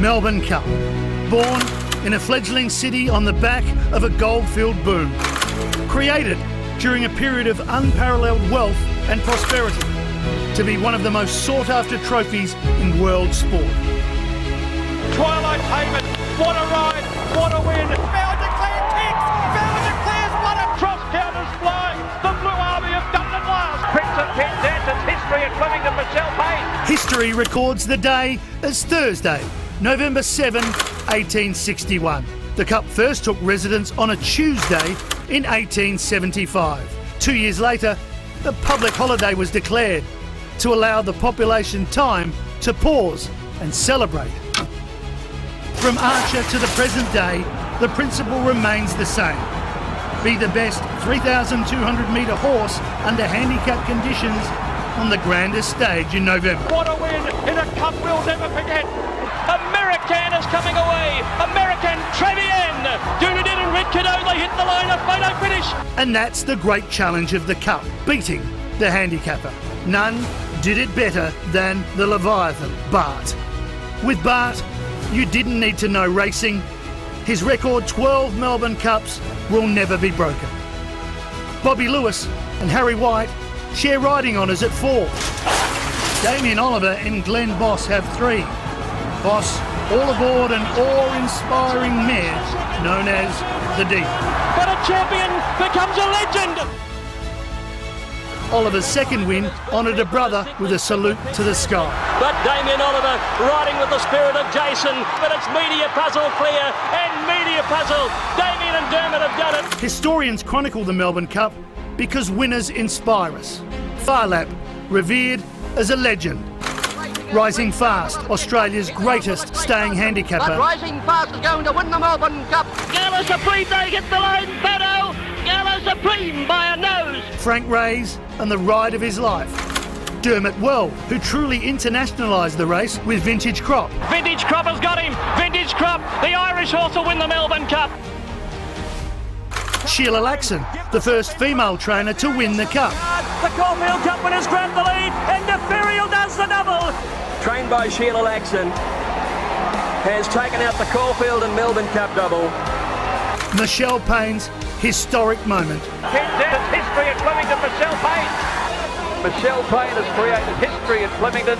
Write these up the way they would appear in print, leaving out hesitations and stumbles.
Melbourne Cup, born in a fledgling city on the back of a goldfield boom, created during a period of unparalleled wealth and prosperity, to be one of the most sought-after trophies in world sport. Twilight payment, what a ride, what a win. Bauer declared kicks, Bauer declares what a cross counters fly. The Blue Army have done it last. Prince of Pin dances history at Flemington, Michelle Payne. History records the day as Thursday, November 7, 1861. The Cup first took residence on a Tuesday in 1875. 2 years later, the public holiday was declared to allow the population time to pause and celebrate. From Archer to the present day, the principle remains the same. Be the best 3,200 metre horse under handicap conditions on the grandest stage in November. What a win in a cup we'll never forget. American is coming away. American Trevian. Dunedin and Red Cadeau, they hit the line, a photo finish. And that's the great challenge of the Cup, beating the handicapper. None did it better than the Leviathan, Bart. With Bart, you didn't need to know racing. His record 12 Melbourne Cups will never be broken. Bobby Lewis and Harry White share riding honours at 4. Damien Oliver and Glenn Boss have 3. Boss, all aboard an awe-inspiring mare known as the Deep. But a champion becomes a legend. Oliver's second win honoured a brother with a salute to the sky. But Damien Oliver riding with the spirit of Jason, but it's media puzzle clear and media puzzle. Damien and Dermot have done it. Historians chronicle the Melbourne Cup because winners inspire us. Farlap, revered as a legend. Rising Fast, Australia's greatest staying handicapper. But Rising Fast is going to win the Melbourne Cup. Gala Supreme, they hit the line, Beto. Gala Supreme by a nose. Frank Rays and the ride of his life. Dermot Well, who truly internationalised the race with Vintage Crop. Vintage Crop has got him. Vintage Crop, the Irish horse will win the Melbourne Cup. Sheila Laxon, the first female trainer to win the Cup. The Caulfield Cup winners grab the lead and Deferial does the double. Trained by Sheila Laxon, has taken out the Caulfield and Melbourne Cup double. Michelle Payne's historic moment. It's history at Flemington, Michelle Payne. Michelle Payne has created history at Flemington.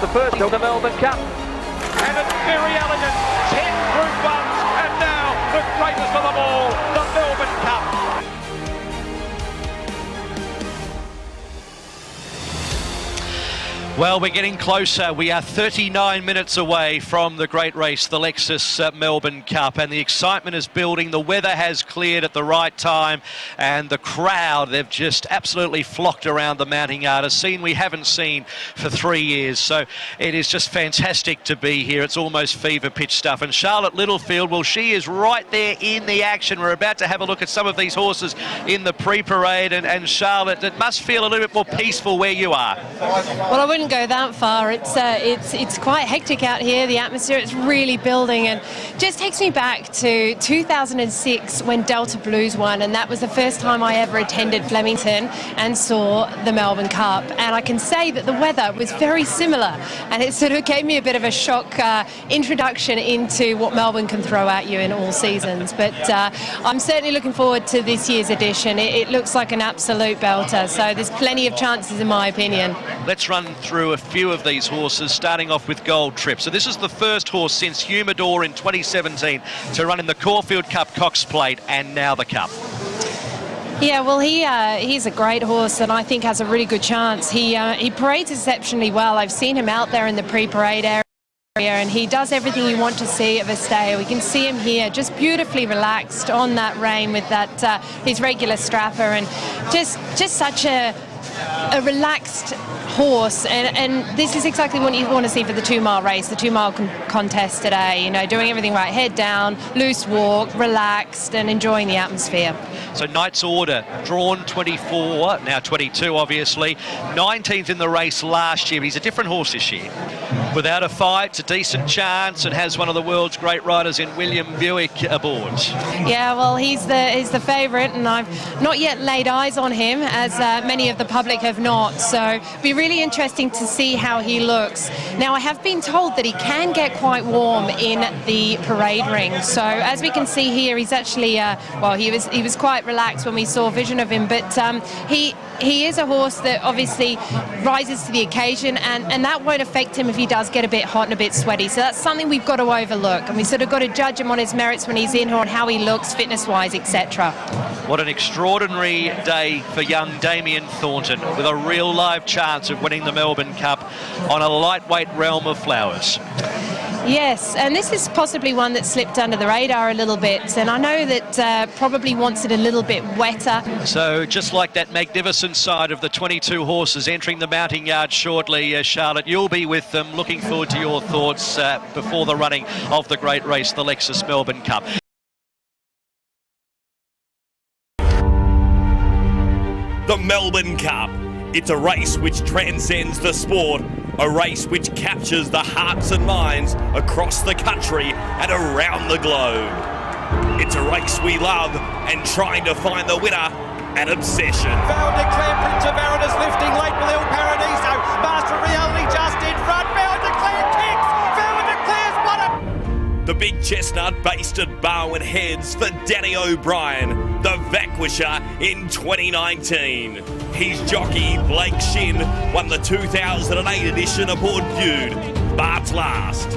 The first of the Melbourne Cup. And it's very elegant. 10 Group 1s and now the greatest of them all, the Melbourne Cup. Well, we're getting closer. We are 39 minutes away from the great race, the Lexus Melbourne Cup, and the excitement is building. The weather has cleared at the right time, and the crowd, they've just absolutely flocked around the mounting yard, a scene we haven't seen for 3 years. So it is just fantastic to be here. It's almost fever pitch stuff. And Charlotte Littlefield, well, she is right there in the action. We're about to have a look at some of these horses in the pre-parade, and Charlotte, it must feel a little bit more peaceful where you are. Well, I wouldn't go that far. It's quite hectic out here. The atmosphere is really building, and just takes me back to 2006 when Delta Blues won, and that was the first time I ever attended Flemington and saw the Melbourne Cup. And I can say that the weather was very similar, and it sort of gave me a bit of a shock introduction into what Melbourne can throw at you in all seasons. But I'm certainly looking forward to this year's edition. It looks like an absolute belter, so there's plenty of chances in my opinion. Let's run through a few of these horses, starting off with Gold Trip. So this is the first horse since Humidor in 2017 to run in the Caulfield Cup Cox Plate and now the Cup. Yeah, well, he's a great horse and I think has a really good chance. He parades exceptionally well. I've seen him out there in the pre-parade area, and he does everything you want to see of a stayer. We can see him here just beautifully relaxed on that rein with that his regular strapper, and just such a relaxed horse, and this is exactly what you want to see for the 2 mile race, the 2 mile contest today. You know, doing everything right, head down, loose walk, relaxed and enjoying the atmosphere. So Knight's Order, drawn 24, now 22 obviously, 19th in the race last year, but he's a different horse this year. Without a fight, it's a decent chance, and has one of the world's great riders in William Buick aboard. Yeah, well, he's the favourite, and I've not yet laid eyes on him, as many of the public have not. So it'll be really interesting to see how he looks. Now, I have been told that he can get quite warm in the parade ring. So as we can see here, he's actually well, he was quite relaxed when we saw vision of him, but he is a horse that obviously rises to the occasion, and that won't affect him if he does get a bit hot and a bit sweaty. So that's something we've got to overlook, and we sort of got to judge him on his merits when he's in here, on how he looks fitness-wise, etc. What an extraordinary day for young Damien Thornton, with a real live chance of winning the Melbourne Cup on a lightweight Realm of Flowers. Yes, and this is possibly one that slipped under the radar a little bit, and I know that probably wants it a little bit wetter. So just like that magnificent side of the 22 horses entering the mounting yard shortly, Charlotte, you'll be with them. Looking forward to your thoughts before the running of the great race, the Lexus Melbourne Cup. The Melbourne Cup. It's a race which transcends the sport, a race which captures the hearts and minds across the country and around the globe. It's a race we love, and trying to find the winner, an obsession. Val Declare, Prince of Aaron is lifting late with Il Paradiso. Master of Reality just in front. Val Declare kicks. Val Declare's won it. The big chestnut based at Barwon heads for Danny O'Brien, the vanquisher in 2019. His jockey, Blake Shin, won the 2008 edition aboard Bude, Bart's Last.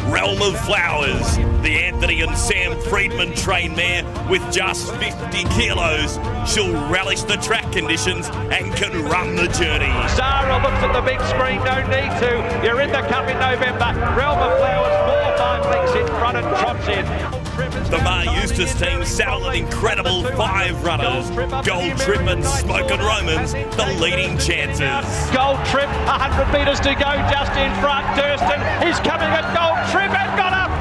Realm of Flowers, the Anthony and Sam Friedman trained mare with just 50 kilos. She'll relish the track conditions and can run the journey. Zara looks at the big screen, no need to. You're in the Cup in November. Realm of Flowers, 4-5 lengths in front and trots in. The Mar Eustace team saddled an incredible 5 runners. Gold Trip and Smoke and Romans, the leading chances. Gold Trip, 100 metres to go just in front. Durston, he's coming at Gold Trip and got up.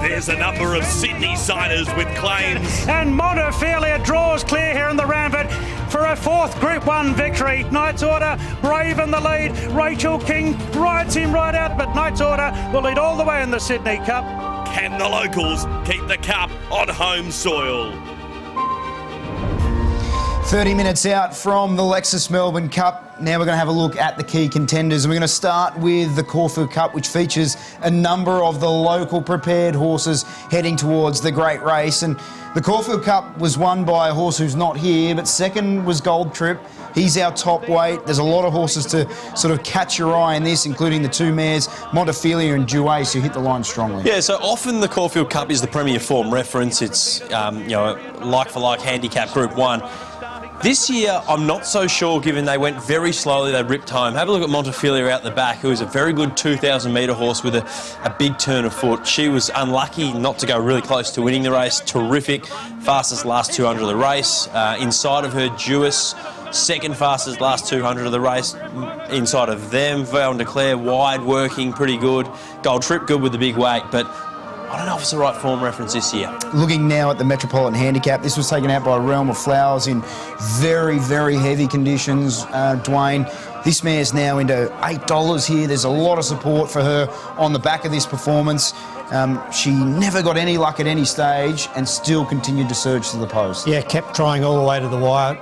There's a number of Sydney siders with claims. And Montefilia draws clear here in the Ramford for a 4th Group 1 victory. Knight's Order brave in the lead. Rachel King rides him right out, but Knight's Order will lead all the way in the Sydney Cup. Can the locals keep the cup on home soil? 30 minutes out from the Lexus Melbourne Cup. Now we're going to have a look at the key contenders, and we're going to start with the Caulfield Cup, which features a number of the local prepared horses heading towards the great race. And the Caulfield Cup was won by a horse who's not here, but second was Gold Trip. He's our top weight. There's a lot of horses to sort of catch your eye in this, including the 2 mares, Montefilia and Duace, who hit the line strongly. Yeah, so often the Caulfield Cup is the premier form reference. It's, like-for-like handicap Group 1. This year, I'm not so sure, given they went very slowly, they ripped home. Have a look at Montefilia out the back, who is a very good 2,000-metre horse with a big turn of foot. She was unlucky not to go really close to winning the race. Terrific. Fastest last 200 of the race. Inside of her, Duace, second fastest last 200 of the race. Inside of them, Val Declare, wide, working, pretty good. Gold Trip, good with the big weight, but I don't know if it's the right form reference this year. Looking now at the Metropolitan Handicap, this was taken out by Realm of Flowers in very, very heavy conditions, Dwayne. This mare's now into $8 here. There's a lot of support for her on the back of this performance. She never got any luck at any stage and still continued to surge to the post. Yeah, kept trying all the way to the wire.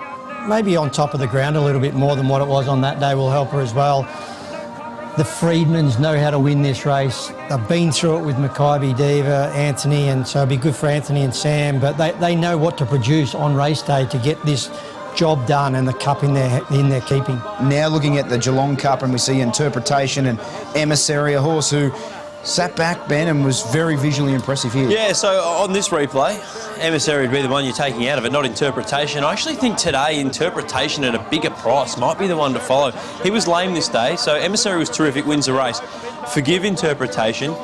Maybe on top of the ground a little bit more than what it was on that day will help her as well. The Friedmans know how to win this race. They've been through it with Mackay Diva, Anthony, and so it'll be good for Anthony and Sam, but they know what to produce on race day to get this job done and the cup in their keeping. Now looking at the Geelong Cup, and we see Interpretation and Emissary, a horse who sat back, Ben, and was very visually impressive here. Yeah, so on this replay, Emissary would be the one you're taking out of it, not Interpretation. I actually think today Interpretation at a bigger price might be the one to follow. He was lame this day, so Emissary was terrific, wins the race. Forgive Interpretation.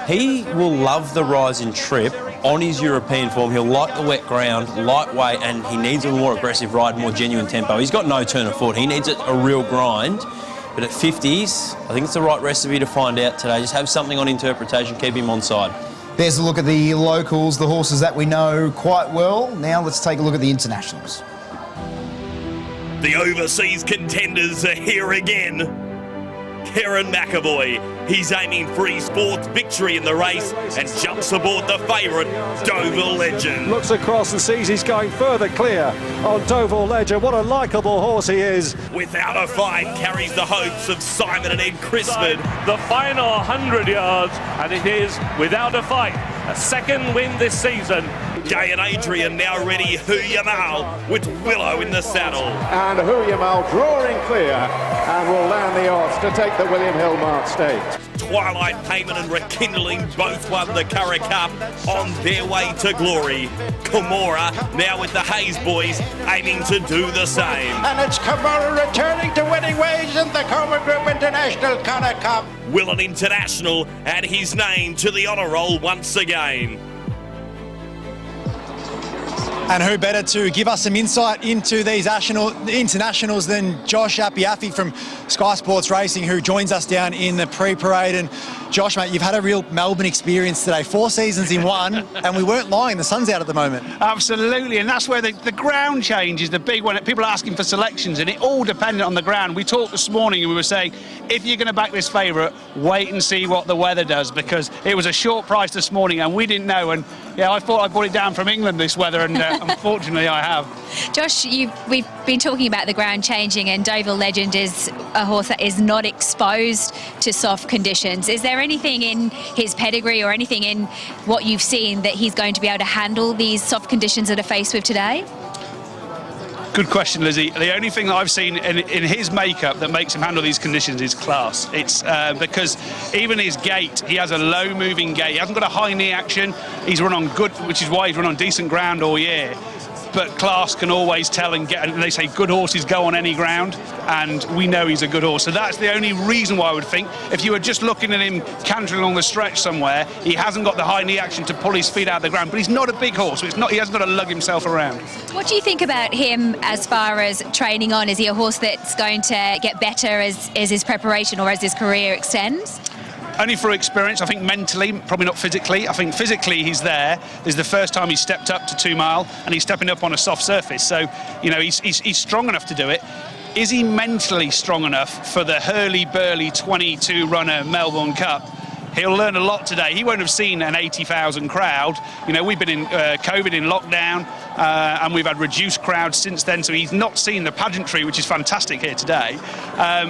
He will love the rise in trip on his European form. He'll like the wet ground, lightweight, and he needs a more aggressive ride, more genuine tempo. He's got no turn of foot. He needs a real grind. But at 50s, I think it's the right recipe to find out today. Just have something on Interpretation, keep him on side. There's a look at the locals, the horses that we know quite well. Now let's take a look at the internationals. The overseas contenders are here again. Kieran McAvoy, he's aiming for his fourth victory in the race and jumps aboard the favourite, Dover Legend. Looks across and sees he's going further clear on Dover Legend. What a likeable horse he is. Without a Fight carries the hopes of Simon and Ed Crispin. The final 100 yards, and it is Without a Fight. A second win this season. Gay and Adrian now ready, Hu Yamal with Willow in the saddle. And Hu Yamal drawing clear and will land the odds to take the William Hill Mart Stakes. Twilight Payment and Rekindling both won the Curragh Cup on their way to glory. Kimura now with the Hayes boys aiming to do the same. And it's Kimura returning to winning ways in the Coma Group International Curragh Cup. Willen International add his name to the honour roll once again. And who better to give us some insight into these internationals than Josh Apiafi from Sky Sports Racing, who joins us down in the pre-parade. And Josh, mate, you've had a real Melbourne experience today. 4 seasons in one, and we weren't lying. The sun's out at the moment. Absolutely, and that's where the ground change is the big one. People are asking for selections, and it all depended on the ground. We talked this morning, and we were saying, if you're going to back this favourite, wait and see what the weather does, because it was a short price this morning, and we didn't know. And yeah, I thought I brought it down from England, this weather, and unfortunately I have. Josh, we've been talking about the ground changing, and Dover Legend is a horse that is not exposed to soft conditions. Is there anything in his pedigree or anything in what you've seen that he's going to be able to handle these soft conditions that are faced with today? Good question, Lizzie. The only thing that I've seen in his makeup that makes him handle these conditions is class. It's because even his gait, he has a low moving gait. He hasn't got a high knee action. He's run on good, which is why he's run on decent ground all year. But class can always tell and get, and they say good horses go on any ground, and we know he's a good horse. So that's the only reason why I would think, if you were just looking at him cantering along the stretch somewhere, he hasn't got the high knee action to pull his feet out of the ground, but he's not a big horse, so it's not, he hasn't got to lug himself around. What do you think about him as far as training on? Is he a horse that's going to get better as his preparation or as his career extends? Only through experience. I think mentally, probably not physically. I think physically he's there. This is the first time he's stepped up to 2 mile, and he's stepping up on a soft surface. So, you know, he's strong enough to do it. Is he mentally strong enough for the hurly-burly 22-runner Melbourne Cup? He'll learn a lot today. He won't have seen an 80,000 crowd. You know, we've been in COVID, in lockdown, and we've had reduced crowds since then, so he's not seen the pageantry, which is fantastic here today.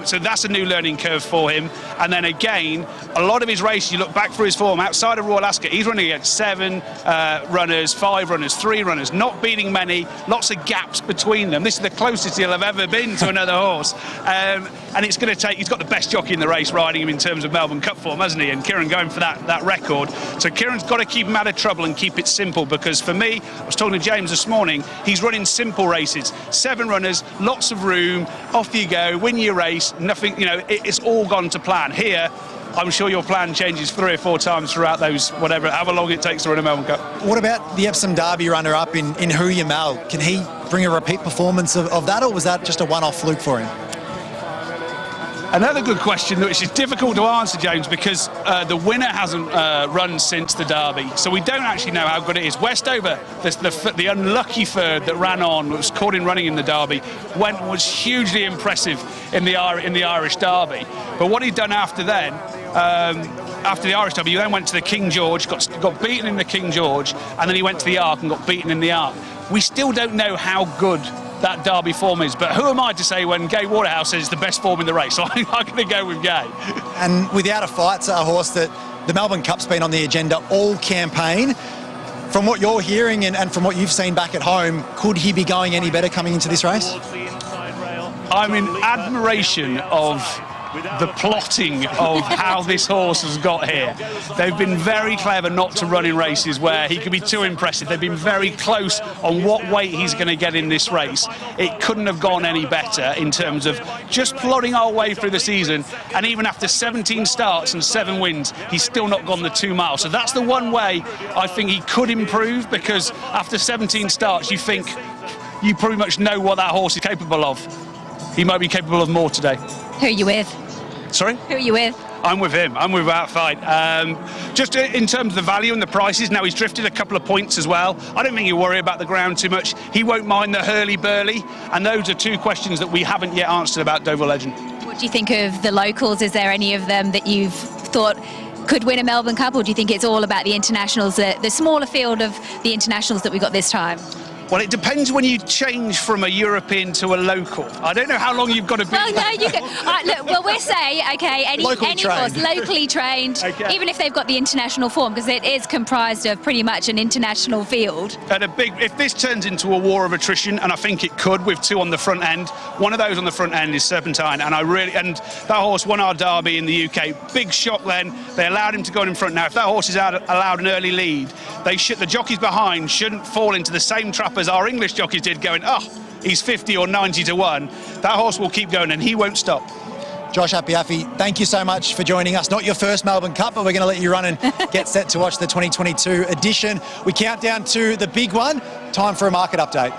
So that's a new learning curve for him. And then again, a lot of his races, you look back through his form, outside of Royal Ascot, he's running against 7 runners, 5 runners, 3 runners, not beating many, lots of gaps between them. This is the closest he'll have ever been to another horse. And it's going to take, he's got the best jockey in the race riding him in terms of Melbourne Cup form, hasn't he? And Kieran going for that record. So Kieran's got to keep him out of trouble and keep it simple, because for me, I was talking to James this morning, he's running simple races. 7 runners, lots of room, off you go, win your race, nothing, you know, it's all gone to plan. Here, I'm sure your plan changes 3 or 4 times throughout those, however long it takes to run a Melbourne Cup. What about the Epsom Derby runner-up in Hu Yamal? Can he bring a repeat performance of that, or was that just a one-off fluke for him? Another good question, which is difficult to answer, James, because the winner hasn't run since the Derby, so we don't actually know how good it is. Westover, the unlucky third that ran on, was caught in running in the Derby, was hugely impressive in the Irish Derby. But what he'd done after then, after the Irish Derby, he then went to the King George, got beaten in the King George, and then he went to the Arc and got beaten in the Arc. We still don't know how good that Derby form is, but who am I to say when Gay Waterhouse says it's the best form in the race? So I'm going to go with Gay. And Without a Fight's a horse that the Melbourne Cup's been on the agenda all campaign. From what you're hearing and from what you've seen back at home, could he be going any better coming into this race? I'm in admiration of the plotting of how this horse has got here. They've been very clever not to run in races where he could be too impressive. They've been very close on what weight he's going to get in this race. It couldn't have gone any better in terms of just plodding our way through the season, and even after 17 starts and 7 wins, he's still not gone the 2 miles. So that's the one way I think he could improve, because after 17 starts you think you pretty much know what that horse is capable of. He might be capable of more today. Who are you with? Sorry? Who are you with? I'm with him. I'm with Outfight. Just in terms of the value and the prices, now he's drifted a couple of points as well. I don't think he'll worry about the ground too much. He won't mind the hurly-burly. And those are two questions that we haven't yet answered about Deauville Legend. What do you think of the locals? Is there any of them that you've thought could win a Melbourne Cup, or do you think it's all about the internationals, the smaller field of the internationals that we got this time? Well, it depends when you change from a European to a local. I don't know how long you've got to be. Well, no, you can. Look, well, we'll say, okay, any horse locally trained, okay, even if they've got the international form, because it is comprised of pretty much an international field. And if this turns into a war of attrition, and I think it could with two on the front end, one of those on the front end is Serpentine, and that horse won our derby in the UK. Big shock then. They allowed him to go in front. Now, if that horse is allowed an early lead, the jockeys behind shouldn't fall into the same trap as our English jockeys did, going, oh, he's 50 or 90 to 1. That horse will keep going and he won't stop. Josh Apiafi, thank you so much for joining us. Not your first Melbourne Cup, but we're going to let you run and get set to watch the 2022 edition. We count down to the big one. Time for a market update.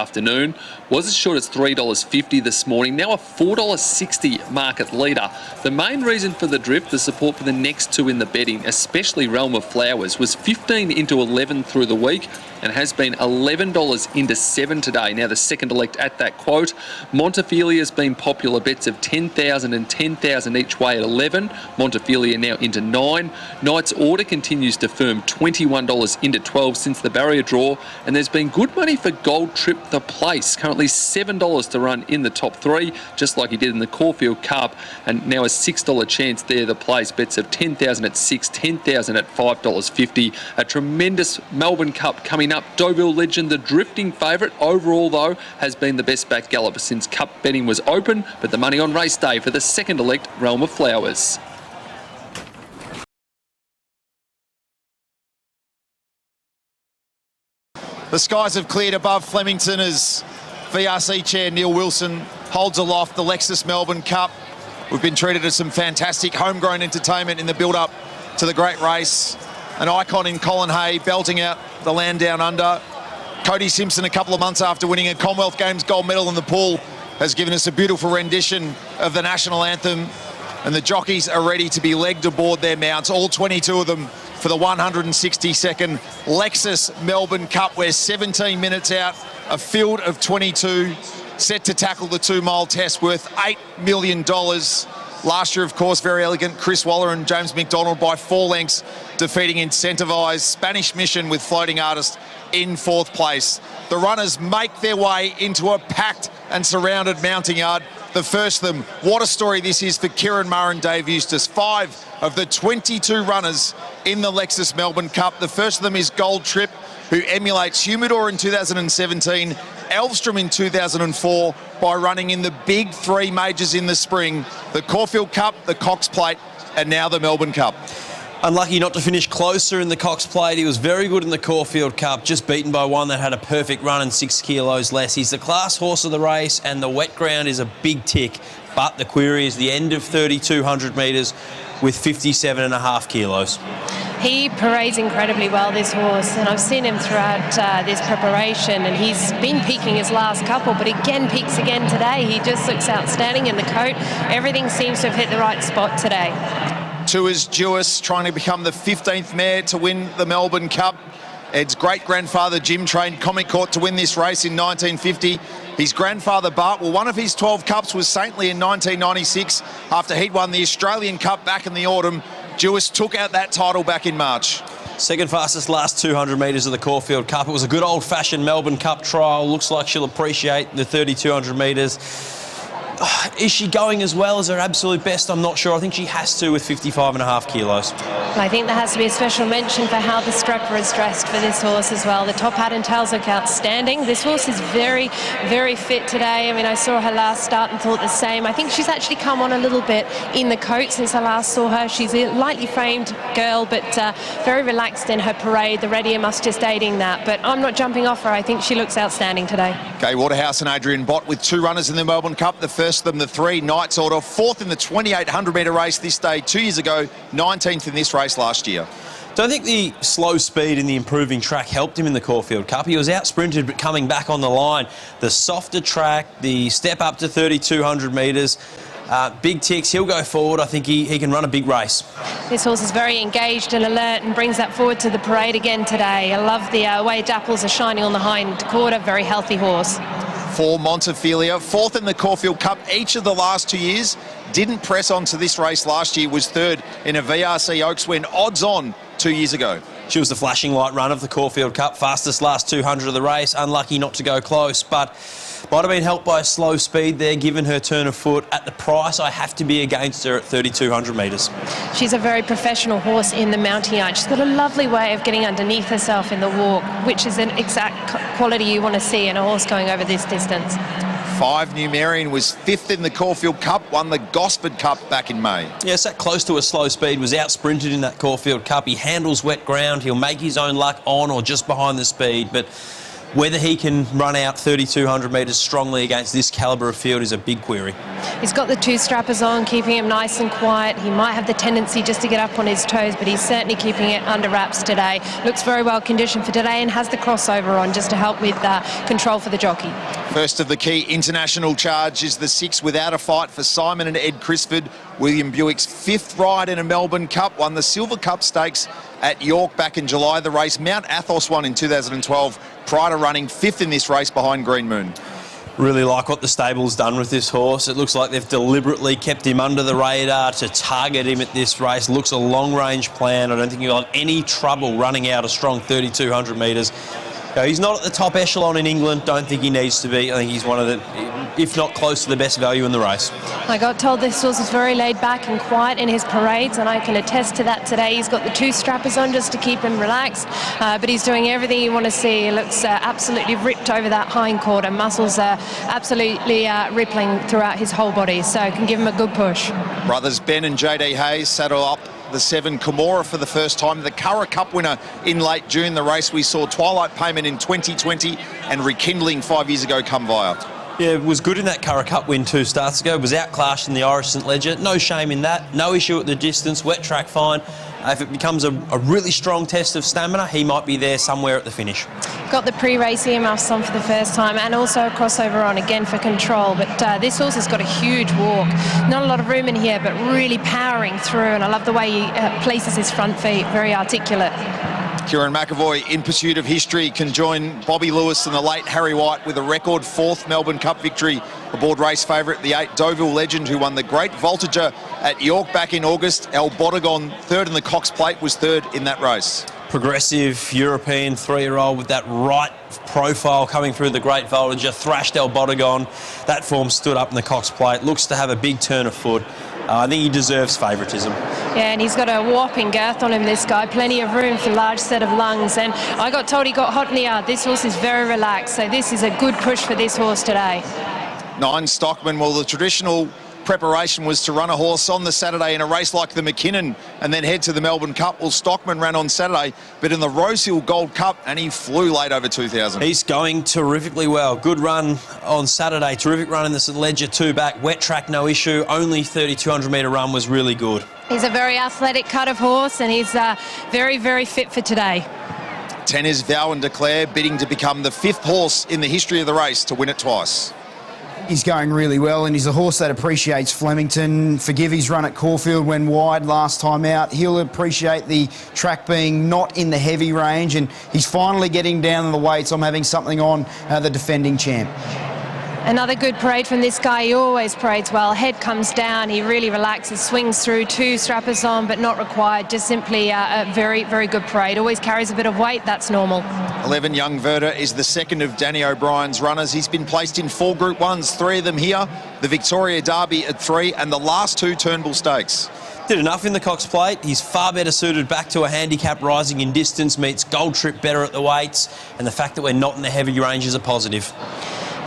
Afternoon was as short as $3.50 this morning, now a $4.60 market leader. The main reason for the drift, the support for the next two in the betting, especially Realm of Flowers, was 15 into 11 through the week and has been $11 into 7 today. Now the second elect at that quote. Montefilia has been popular bets of 10,000 and 10,000 each way at 11. Montefilia now into 9. Knight's Order continues to firm $21 into 12 since the barrier draw, and there's been good money for Gold Trip the Place, currently $7 to run in the top 3, just like he did in the Caulfield Cup, and now a $6 chance there. The Place bets of 10,000 at 6, 10,000 at $5.50. A tremendous Melbourne Cup coming up. Deauville Legend, the drifting favourite, overall though, has been the best back galloper since Cup betting was open, but the money on race day for the second elect, Realm of Flowers. The skies have cleared above Flemington as VRC chair Neil Wilson holds aloft the Lexus Melbourne Cup. We've been treated to some fantastic homegrown entertainment in the build-up to the great race. An icon in Colin Hay belting out the land down under. Cody Simpson, a couple of months after winning a Commonwealth Games gold medal in the pool, has given us a beautiful rendition of the national anthem. And the jockeys are ready to be legged aboard their mounts, all 22 of them, for the 162nd Lexus Melbourne Cup. We're 17 minutes out, a field of 22 set to tackle the 2-mile test worth $8 million. Last year, of course, very elegant Chris Waller and James McDonald by 4 lengths, defeating incentivised Spanish Mission with Floating Artist in 4th place. The runners make their way into a packed and surrounded mounting yard. The first of them, what a story this is for Kieran Murray and Dave Eustace. 5 of the 22 runners in the Lexus Melbourne Cup. The first of them is Gold Trip, who emulates Humidor in 2017, Elvstrom in 2004, by running in the big 3 majors in the spring, the Caulfield Cup, the Cox Plate, and now the Melbourne Cup. Unlucky not to finish closer in the Cox Plate. He was very good in the Caulfield Cup, just beaten by one that had a perfect run and 6 kilos less. He's the class horse of the race, and the wet ground is a big tick but the query is the end of 3,200 metres with 57.5 kilos. He parades incredibly well, this horse, and I've seen him throughout this preparation, and he's been peaking his last couple, but again peaks again today. He just looks outstanding in the coat. Everything seems to have hit the right spot today. Tua's Jewis trying to become the 15th mare to win the Melbourne Cup. Ed's great-grandfather Jim trained Comic Court to win this race in 1950. His grandfather Bart, well, one of his 12 cups was saintly in 1996 after he'd won the Australian Cup back in the autumn. Jewis took out that title back in March. Second fastest last 200 metres of the Caulfield Cup. It was a good old-fashioned Melbourne Cup trial. Looks like she'll appreciate the 3,200 metres. Is she going as well as her absolute best? I'm not sure. I think she has to with 55.5 kilos. I think there has to be a special mention for how the strapper is dressed for this horse as well. The top hat and tails look outstanding. This horse is very, very fit today. I mean, I saw her last start and thought the same. I think she's actually come on a little bit in the coat since I last saw her. She's a lightly framed girl, but very relaxed in her parade. The red ear musk just aiding that. But I'm not jumping off her. I think she looks outstanding today. Gai Waterhouse and Adrian Bott with two runners in the Melbourne Cup. The first of them, the 3, Knights Order, 4th in the 2,800 metre race this day 2 years ago, 19th in this race last year. Don't think the slow speed and the improving track helped him in the Caulfield Cup. He was out-sprinted, but coming back on the line. The softer track, the step up to 3,200 metres, big ticks, he'll go forward. I think he can run a big race. This horse is very engaged and alert and brings that forward to the parade again today. I love the way dapples are shining on the hind quarter. Very healthy horse. 4, Montefilia, 4th in the Caulfield Cup each of the last 2 years. Didn't press on to this race last year, was 3rd in a VRC Oaks win, odds on 2 years ago. She was the flashing light run of the Caulfield Cup, fastest last 200 of the race, unlucky not to go close, but might have been helped by a slow speed there, given her turn of foot. At the price, I have to be against her at 3,200 metres. She's a very professional horse in the mounting yard. She's got a lovely way of getting underneath herself in the walk, which is an exact quality you want to see in a horse going over this distance. 5, Numerian was 5th in the Caulfield Cup, won the Gosford Cup back in May. Yeah, sat close to a slow speed, was out-sprinted in that Caulfield Cup. He handles wet ground. He'll make his own luck on or just behind the speed, but whether he can run out 3,200 metres strongly against this calibre of field is a big query. He's got the 2 strappers on, keeping him nice and quiet. He might have the tendency just to get up on his toes, but he's certainly keeping it under wraps today. Looks very well conditioned for today and has the crossover on just to help with control for the jockey. First of the key international charge is the 6 Without a Fight for Simon and Ed Crisford. William Buick's 5th ride in a Melbourne Cup, won the Silver Cup Stakes at York back in July. The race Mount Athos won in 2012 prior to running 5th in this race behind Green Moon. Really like what the stable's done with this horse. It looks like they've deliberately kept him under the radar to target him at this race. Looks a long-range plan. I don't think he'll have any trouble running out a strong 3,200 metres. He's not at the top echelon in England. Don't think he needs to be. I think he's one of the, if not close to the best value in the race. I got told this horse is very laid back and quiet in his parades, and I can attest to that today. He's got the 2 strappers on just to keep him relaxed, but he's doing everything you want to see. He looks absolutely ripped over that hind quarter. Muscles are absolutely rippling throughout his whole body, so can give him a good push. Brothers Ben and JD Hayes saddle up the 7 Kimura for the first time. The Curragh Cup winner in late June. The race we saw Twilight Payment in 2020 and Rekindling 5 years ago come via. Yeah, it was good in that Curragh Cup win 2 starts ago. Was outclassed in the Irish St Ledger. No shame in that. No issue at the distance. Wet track fine. If it becomes a really strong test of stamina, he might be there somewhere at the finish. Got the pre-race earmuffs on for the first time and also a crossover on again for control. But this horse has got a huge walk. Not a lot of room in here, but really powering through. And I love the way he places his front feet. Very articulate. Kieran McAvoy, in pursuit of history, can join Bobby Lewis and the late Harry White with a record 4th Melbourne Cup victory aboard race favourite, the 8 Deauville Legend, who won the Great Voltigeur at York back in August. El Bodegon, 3rd in the Cox Plate, was 3rd in that race. Progressive European 3-year-old with that right profile coming through the Great Voltigeur, thrashed El Bodegon. That form stood up in the Cox Plate. Looks to have a big turn of foot. I think he deserves favouritism. Yeah, and he's got a whopping girth on him, this guy. Plenty of room for a large set of lungs. And I got told he got hot in the yard. This horse is very relaxed, so this is a good push for this horse today. 9 Stockman, well, the traditional preparation was to run a horse on the Saturday in a race like the McKinnon and then head to the Melbourne Cup. Well, Stockman ran on Saturday, but in the Rosehill Gold Cup, and he flew late over 2,000. He's going terrifically well. Good run on Saturday, terrific run in the St Ledger 2-back. Wet track, no issue. Only 3,200 metre run was really good. He's a very athletic cut of horse, and he's very, very fit for today. 10 is Vow and Declare, bidding to become the 5th horse in the history of the race to win it twice. He's going really well, and he's a horse that appreciates Flemington. Forgive his run at Caulfield when wide last time out. He'll appreciate the track being not in the heavy range, and he's finally getting down in the weights. I'm having something on the defending champ. Another good parade from this guy. He always parades well. Head comes down. He really relaxes, swings through, 2 strappers on, but not required. Just simply a very, very good parade. Always carries a bit of weight. That's normal. 11 Young Verda is the second of Danny O'Brien's runners. He's been placed in 4 Group 1s, 3 of them here. The Victoria Derby at 3 and the last 2 Turnbull Stakes. Did enough in the Cox Plate. He's far better suited back to a handicap rising in distance, meets Gold Trip better at the weights, and the fact that we're not in the heavy range is a positive.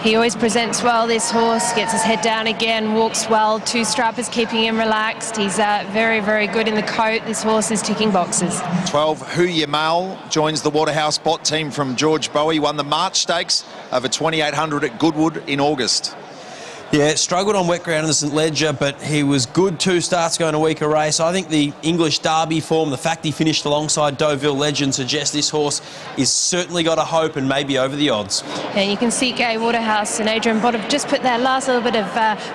He always presents well, this horse, gets his head down again, walks well, 2 strappers keeping him relaxed. He's very, very good in the coat. This horse is ticking boxes. 12 Who Ya Mal joins the Waterhouse Bot team from George Bowie, won the March Stakes over 2,800 at Goodwood in August. Yeah, struggled on wet ground in the St Ledger, but he was good 2 starts going a weaker race. I think the English Derby form, the fact he finished alongside Deauville Legend, suggests this horse is certainly got a hope and maybe over the odds. And you can see Gay Waterhouse and Adrian Bott have just put that last little bit of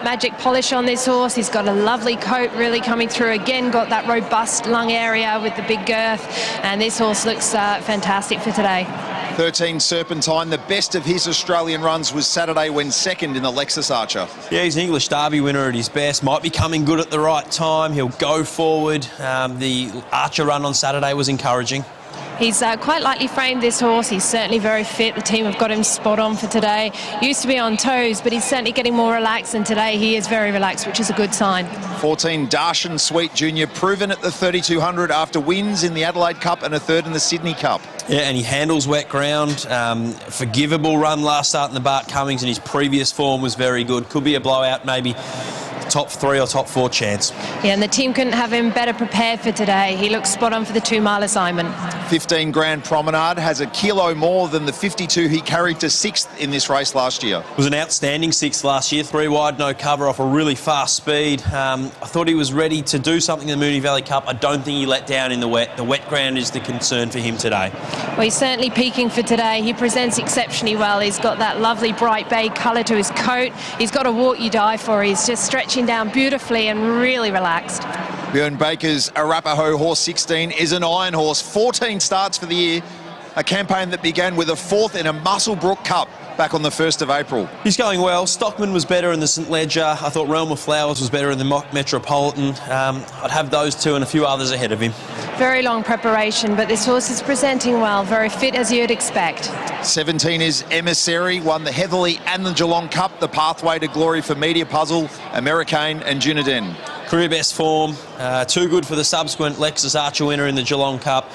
magic polish on this horse. He's got a lovely coat really coming through. Again, got that robust lung area with the big girth, and this horse looks fantastic for today. 13 Serpentine, the best of his Australian runs was Saturday when second in the Lexus Archer. Yeah, he's an English Derby winner at his best. Might be coming good at the right time. He'll go forward. The Archer run on Saturday was encouraging. He's quite lightly framed, this horse. He's certainly very fit. The team have got him spot on for today. Used to be on toes, but he's certainly getting more relaxed, and today he is very relaxed, which is a good sign. 14 Darshan Sweet Jr. proven at the 3,200 after wins in the Adelaide Cup and a 3rd in the Sydney Cup. Yeah, and he handles wet ground. Forgivable run last start in the Bart Cummings, and his previous form was very good. Could be a blowout, maybe top 3 or top 4 chance. Yeah, and the team couldn't have him better prepared for today. He looks spot on for the 2-mile assignment. 15 Grand Promenade has a kilo more than the 52 he carried to 6th in this race last year. It was an outstanding 6th last year, 3 wide, no cover off a really fast speed. I thought he was ready to do something in the Moonee Valley Cup. I don't think he let down in the wet. The wet ground is the concern for him today. Well, he's certainly peaking for today. He presents exceptionally well. He's got that lovely bright bay colour to his coat. He's got a walk you die for. He's just stretching down beautifully and really relaxed. Bjorn Baker's Arapaho Horse 16 is an iron horse. 14 starts for the year. A campaign that began with a 4th in a Musselbrook Cup back on the 1st of April. He's going well. Stockman was better in the St Ledger. I thought Realm of Flowers was better in the Metropolitan. I'd have those 2 and a few others ahead of him. Very long preparation, but this horse is presenting well. Very fit as you'd expect. 17 is Emissary, won the Heatherley and the Geelong Cup, the pathway to glory for Media Puzzle, Americane and Junadin. Career best form, too good for the subsequent Lexus Archer winner in the Geelong Cup.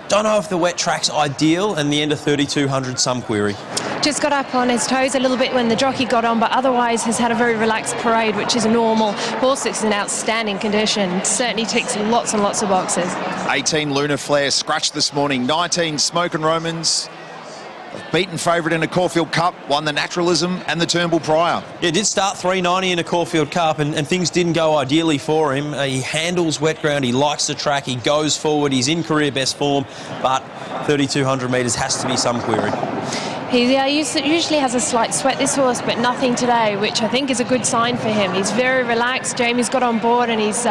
Don't know if the wet track's ideal, and the end of 3,200 some query. Just got up on his toes a little bit when the jockey got on, but otherwise has had a very relaxed parade, which is normal. Horse is in outstanding condition. Certainly ticks lots and lots of boxes. 18 Lunar Flare scratched this morning. 19 Smoke and Romans. Beaten favourite in a Caulfield Cup, won the Naturalism and the Turnbull Prior. Yeah, did start 390 in a Caulfield Cup, and things didn't go ideally for him. He handles wet ground, he likes the track, he goes forward, he's in career best form, but 3,200 metres has to be some query. He usually has a slight sweat, this horse, but nothing today, which I think is a good sign for him. He's very relaxed. Jamie's got on board and he's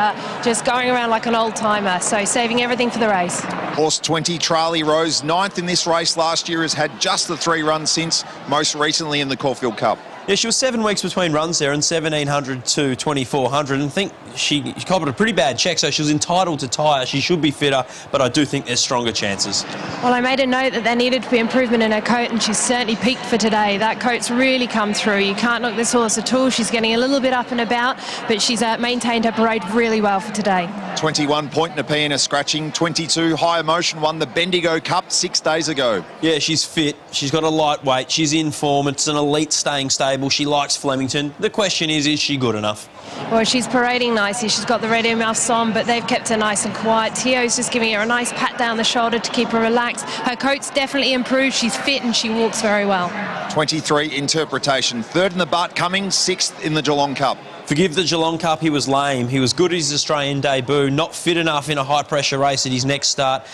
just going around like an old-timer, so saving everything for the race. Horse 20, Charlie Rose, 9th in this race last year, has had just the 3 runs since, most recently in the Caulfield Cup. Yeah, she was 7 weeks between runs there, and 1,700 to 2,400, and I think she copped a pretty bad check, so she was entitled to tire. She should be fitter, but I do think there's stronger chances. Well, I made a note that there needed to be improvement in her coat, and she's certainly peaked for today. That coat's really come through. You can't knock this horse at all. She's getting a little bit up and about, but she's maintained her parade really well for today. 21 Point Nepean scratching. 22 High Emotion won the Bendigo Cup 6 days ago. Yeah, she's fit. She's got a lightweight. She's in form. It's an elite staying stable. stable. She likes Flemington. The question is she good enough? Well, she's parading nicely. She's got the red earmuffs on, but they've kept her nice and quiet. Tio's just giving her a nice pat down the shoulder to keep her relaxed. Her coat's definitely improved. She's fit and she walks very well. 23 interpretation. Third in the Butt, Cummings, sixth in the Geelong Cup. Forgive the Geelong Cup, he was lame. He was good at his Australian debut, not fit enough in a high-pressure race at his next start.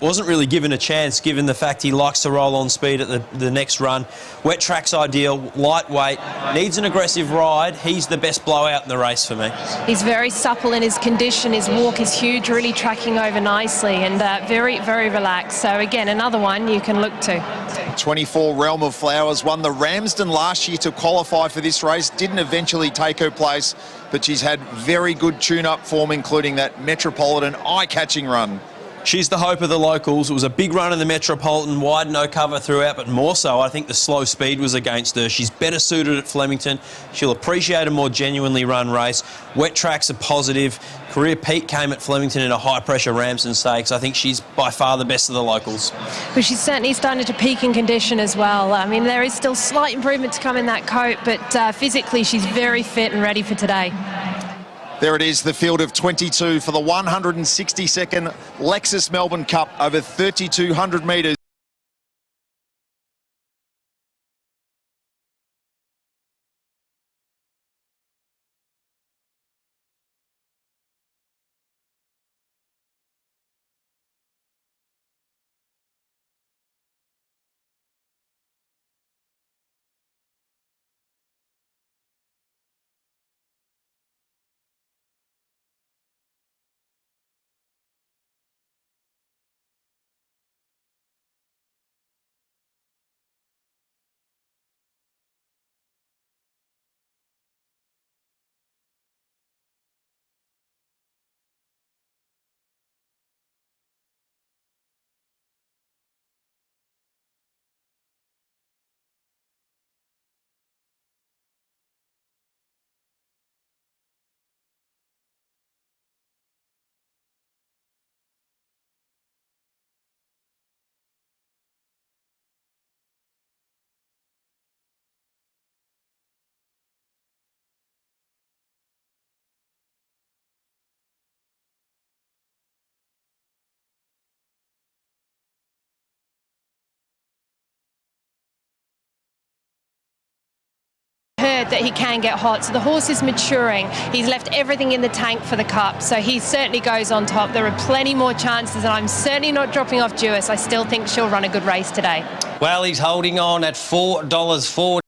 Wasn't really given a chance, given the fact he likes to roll on speed at the next run. Wet track's ideal, lightweight, needs an aggressive ride. He's the best blowout in the race for me. He's very supple in his condition. His walk is huge, really tracking over nicely and very, very relaxed. So, again, another one you can look to. 24 Realm of Flowers won the Ramsden last year to qualify for this race. Didn't eventually take her place, but she's had very good tune-up form, including that Metropolitan eye-catching run. She's the hope of the locals. It was a big run in the Metropolitan, wide no cover throughout, but more so I think the slow speed was against her. She's better suited at Flemington. She'll appreciate a more genuinely run race. Wet tracks are positive. Career peak came at Flemington in a high-pressure Ramsden Stakes. I think she's by far the best of the locals. But she's certainly starting to peak in condition as well. I mean, there is still slight improvement to come in that coat, but physically she's very fit and ready for today. There it is, the field of 22 for the 162nd Lexus Melbourne Cup over 3,200 metres. Heard that he can get hot, so the horse is maturing. He's left everything in the tank for the Cup, so he certainly goes on top. There are plenty more chances, and I'm certainly not dropping off Jewess. I still think she'll run a good race today. Well, he's holding on at $4.40.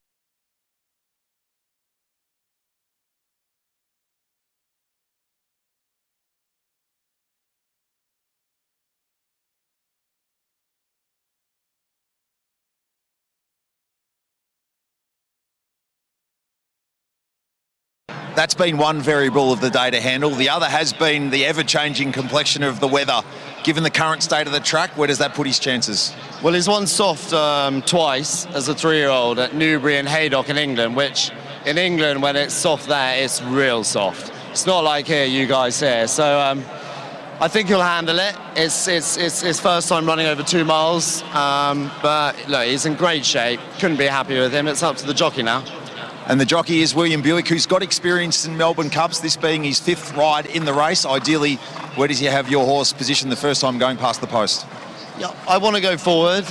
That's been one variable of the day to handle. The other has been the ever-changing complexion of the weather. Given the current state of the track, where does that put his chances? Well, he's won soft twice as a 3-year-old at Newbury and Haydock in England, which in England, when it's soft there, it's real soft. It's not like here, you guys here. So I think he'll handle it. It's his first time running over 2 miles, but look, he's in great shape. Couldn't be happy with him. It's up to the jockey now. And the jockey is William Buick, who's got experience in Melbourne Cups, this being his 5th ride in the race. Ideally, where does he have your horse positioned the first time going past the post? Yeah, I want to go forward.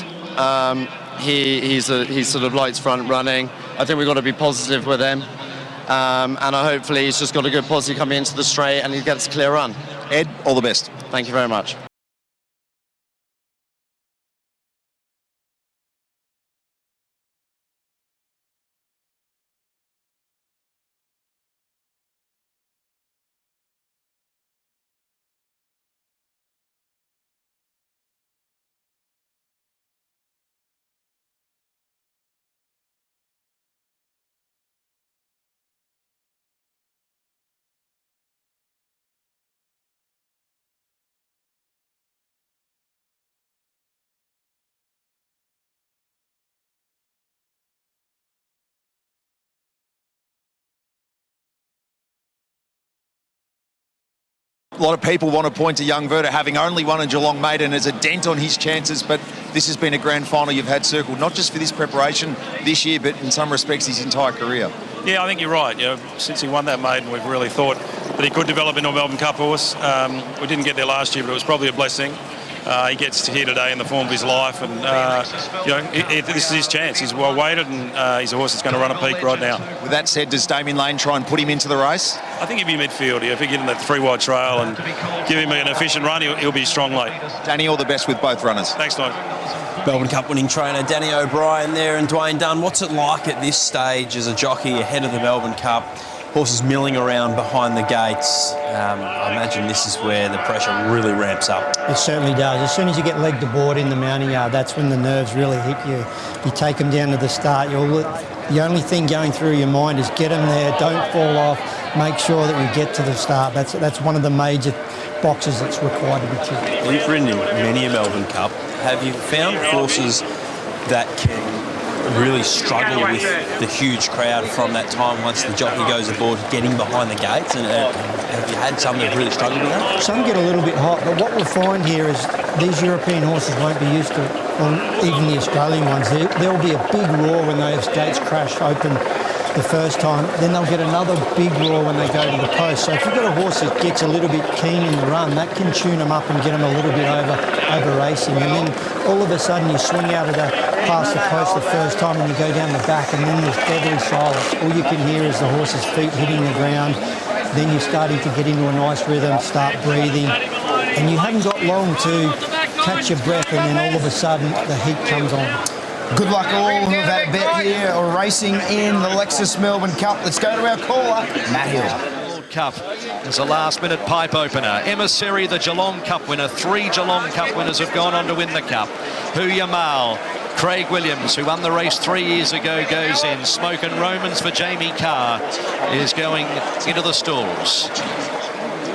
He sort of likes front running. I think we've got to be positive with him. And hopefully he's just got a good posse coming into the straight and he gets a clear run. Ed, all the best. Thank you very much. A lot of people want to point to young Verta having only won a Geelong Maiden as a dent on his chances, but this has been a grand final you've had circled, not just for this preparation this year, but in some respects his entire career. Yeah, I think you're right. You know, since he won that Maiden, we've really thought that he could develop into a Melbourne Cup horse. We didn't get there last year, but it was probably a blessing. He gets to here today in the form of his life, and you know, this is his chance. He's well weighted, and he's a horse that's going to run a peak right now. With that said, does Damien Lane try and put him into the race? I think he'll be midfield. If he get in that 3-wide trail and give him an efficient run, he'll be strong late. Danny, all the best with both runners. Thanks, Nigel. Melbourne Cup winning trainer Danny O'Brien there, and Dwayne Dunn. What's it like at this stage as a jockey ahead of the Melbourne Cup? Horses milling around behind the gates. I imagine this is where the pressure really ramps up. It certainly does. As soon as you get legged aboard in the mounting yard, that's when the nerves really hit you. You take them down to the start. The only thing going through your mind is get them there, don't fall off, make sure that you get to the start. That's one of the major boxes that's required to be ticked. You've ridden in many a Melbourne Cup. Have you found horses that can really struggle with the huge crowd from that time once the jockey goes aboard, getting behind the gates? And have you had some that have really struggled with that? Some get a little bit hot, but what we'll find here is these European horses won't be used to it, or even the Australian ones. There'll be a big roar when those gates crash open the first time, then they'll get another big roar when they go to the post. So if you've got a horse that gets a little bit keen in the run, that can tune them up and get them a little bit over racing. And then all of a sudden you swing out of past the post the first time and you go down the back, and then there's deadly silence. All you can hear is the horse's feet hitting the ground. Then you're starting to get into a nice rhythm, start breathing, and you haven't got long to catch your breath, and then all of a sudden the heat comes on. Good luck all who have had a bet here or racing in the Lexus Melbourne Cup. Let's go to our caller, Matt Hill. World Cup as a last-minute pipe opener. Emissary, the Geelong Cup winner. 3 Geelong Cup winners have gone on to win the Cup. Huya Mal, Craig Williams, who won the race 3 years ago, goes in. Smoke and Romans for Jamie Carr is going into the stalls.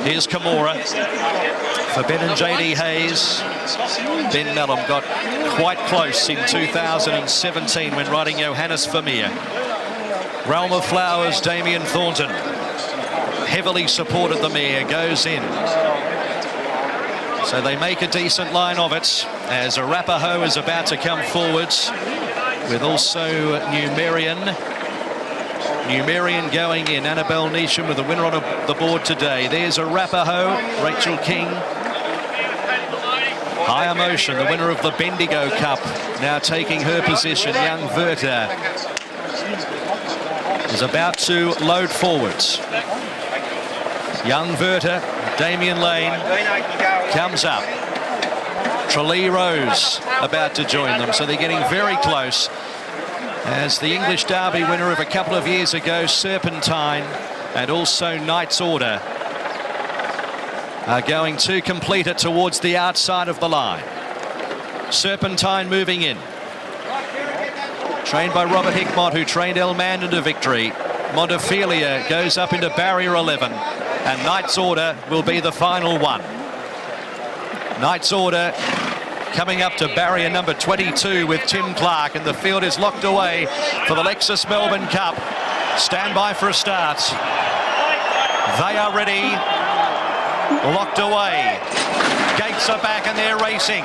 Here's Kimura for Ben and J.D. Hayes. Ben Mellum got quite close in 2017 when riding Johannes Vermeer. Realm of Flowers, Damien Thornton. Heavily supported the mare, goes in. So they make a decent line of it as Arapaho is about to come forwards with also Numerian. Numerian going in. Annabelle Neesham with the winner on the board today. There's Arapaho, Rachel King. High Emotion, the winner of the Bendigo Cup, now taking her position. Young Verta is about to load forwards. Young Verta, Damien Lane comes up. Tralee Rose about to join them, so they're getting very close. As the English Derby winner of a couple of years ago, Serpentine, and also Knight's Order, are going to complete it towards the outside of the line. Serpentine moving in. Trained by Robert Hickmott, who trained El Mandan to victory. Montefilia goes up into barrier 11, and Knight's Order will be the final one. Knight's Order coming up to barrier number 22 with Tim Clark, and the field is locked away for the Lexus Melbourne Cup. Stand by for a start. They are ready. Locked away. Gates are back and they're racing.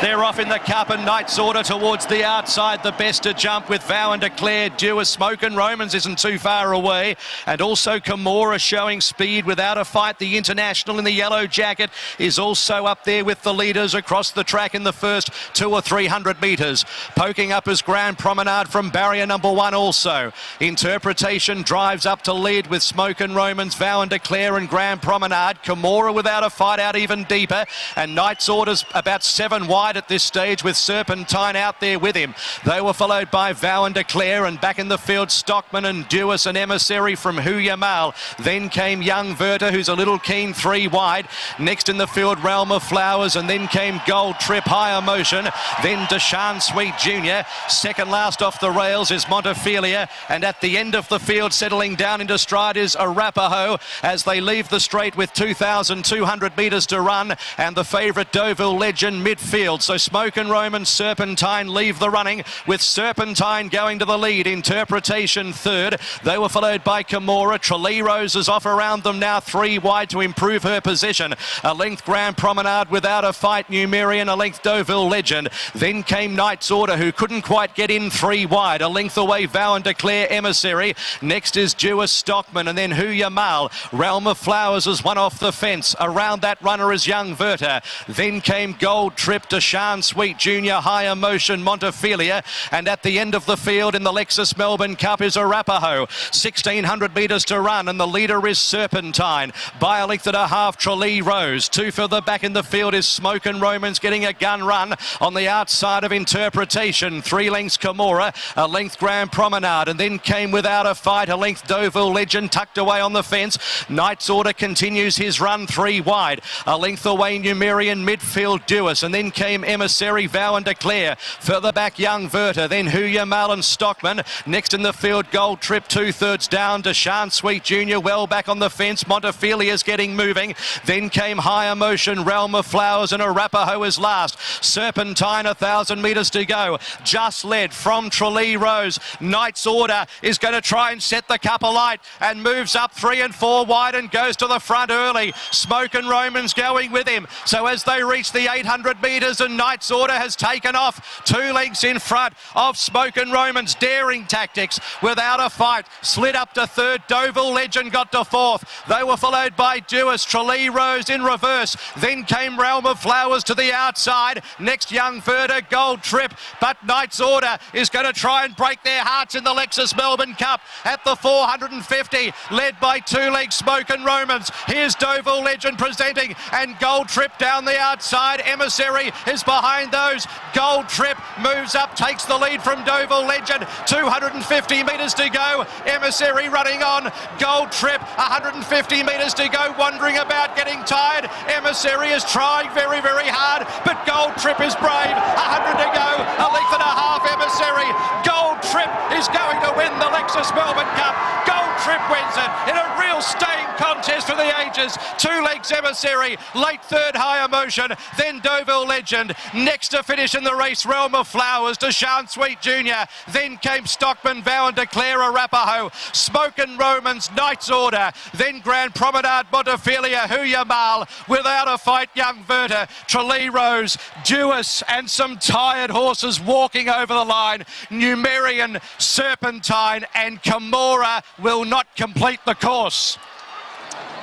They're off in the Cup, and Knight's Order towards the outside. The best to jump with Vow and Declare. Due as Smoke and Romans isn't too far away. And also Kimura showing speed without a fight. The International in the yellow jacket is also up there with the leaders across the track in the first 200 or 300 metres. Poking up as Grand Promenade from barrier number 1 also. Interpretation drives up to lead with Smoke and Romans, Vow and Declare and Grand Promenade. Kimura without a fight out even deeper. And Knight's Order's about 7 wide at this stage with Serpentine out there with him. They were followed by Vow and Declare, and back in the field Stockman and Duis and Emissary from Huya Mal. Then came Young Verta, who's a little keen 3 wide. Next in the field Realm of Flowers, and then came Gold Trip, High Emotion. Then Deshaun Sweet Jr. Second last off the rails is Montefilia, and at the end of the field settling down into stride is Arapaho as they leave the straight with 2000 1,200 metres to run, and the favourite Deauville Legend midfield. So Smoke and Roman, Serpentine leave the running, with Serpentine going to the lead. Interpretation third. They were followed by Kimura. Tralee Rose is off around them now, 3 wide to improve her position. A length Grand Promenade without a fight, Numerian. A length Deauville Legend. Then came Knight's Order, who couldn't quite get in, 3 wide. A length away, Vow and Declare, Emissary. Next is Jewis Stockman, and then Huya Mal. Realm of Flowers is one off the fence. Around that runner is Young Verta. Then came Gold Trip, Deshaun Sweet Junior, Higher Motion, Montefilia. And at the end of the field in the Lexus Melbourne Cup is Arapaho. 1,600 metres to run, and the leader is Serpentine. By a length and a half, Tralee Rose. 2 further back in the field is Smoke and Romans getting a gun run on the outside of Interpretation. 3 lengths Kimura, a length Grand Promenade, and then came Without a Fight, a length Deauville Legend tucked away on the fence. Knight's Order continues his run, 3 wide. A length away, Numerian midfield Dewis, and then came Emissary, Vow and Declare. Further back, Young Verta, then Huya Mal and Stockman. Next in the field, Gold Trip, 2/3 down. Deshaun Sweet Junior well back on the fence. Montefilia's getting moving. Then came Higher Motion, Realm of Flowers, and Arapaho is last. Serpentine, 1,000 metres to go. Just led from Tralee Rose. Knight's Order is going to try and set the cup alight and moves up 3 and 4 wide and goes to the front early. Smoke and Romans going with him. So as they reach the 800 metres, and Knight's Order has taken off 2 lengths in front of Smoke and Romans. Daring Tactics, Without a Fight, slid up to third. Deauville Legend got to fourth. They were followed by Dewis, Tralee Rose in reverse. Then came Realm of Flowers to the outside. Next, Young Verta, Gold Trip. But Knight's Order is going to try and break their hearts in the Lexus Melbourne Cup at the 450, led by 2 legs Smoke and Romans. Here's Deauville Legend presenting, and Gold Trip down the outside. Emissary is behind those. Gold Trip moves up, takes the lead from Deauville Legend. 250 metres to go. Emissary running on. Gold Trip, 150 metres to go, wandering about, getting tired. Emissary is trying very, very hard, but Gold Trip is brave. 100 to go, a length and a half, Emissary. Gold Trip is going to win the Lexus Melbourne Cup. Gold Trip wins it in a real staying contest for the ages. 2 legs Emissary, late third Higher Motion, then Deauville Legend. Next to finish in the race, Realm of Flowers, Deshaun Sweet Junior. Then came Stockman, Vow and Declare, Arapaho. Smoke and Romans, Knight's Order. Then Grand Promenade, Montefilia, Huya Mal. Without a Fight, Young Verta, Tralee Rose, Dewis, and some tired horses walking over the line. Numerian, Serpentine, and Kimura will not complete the course.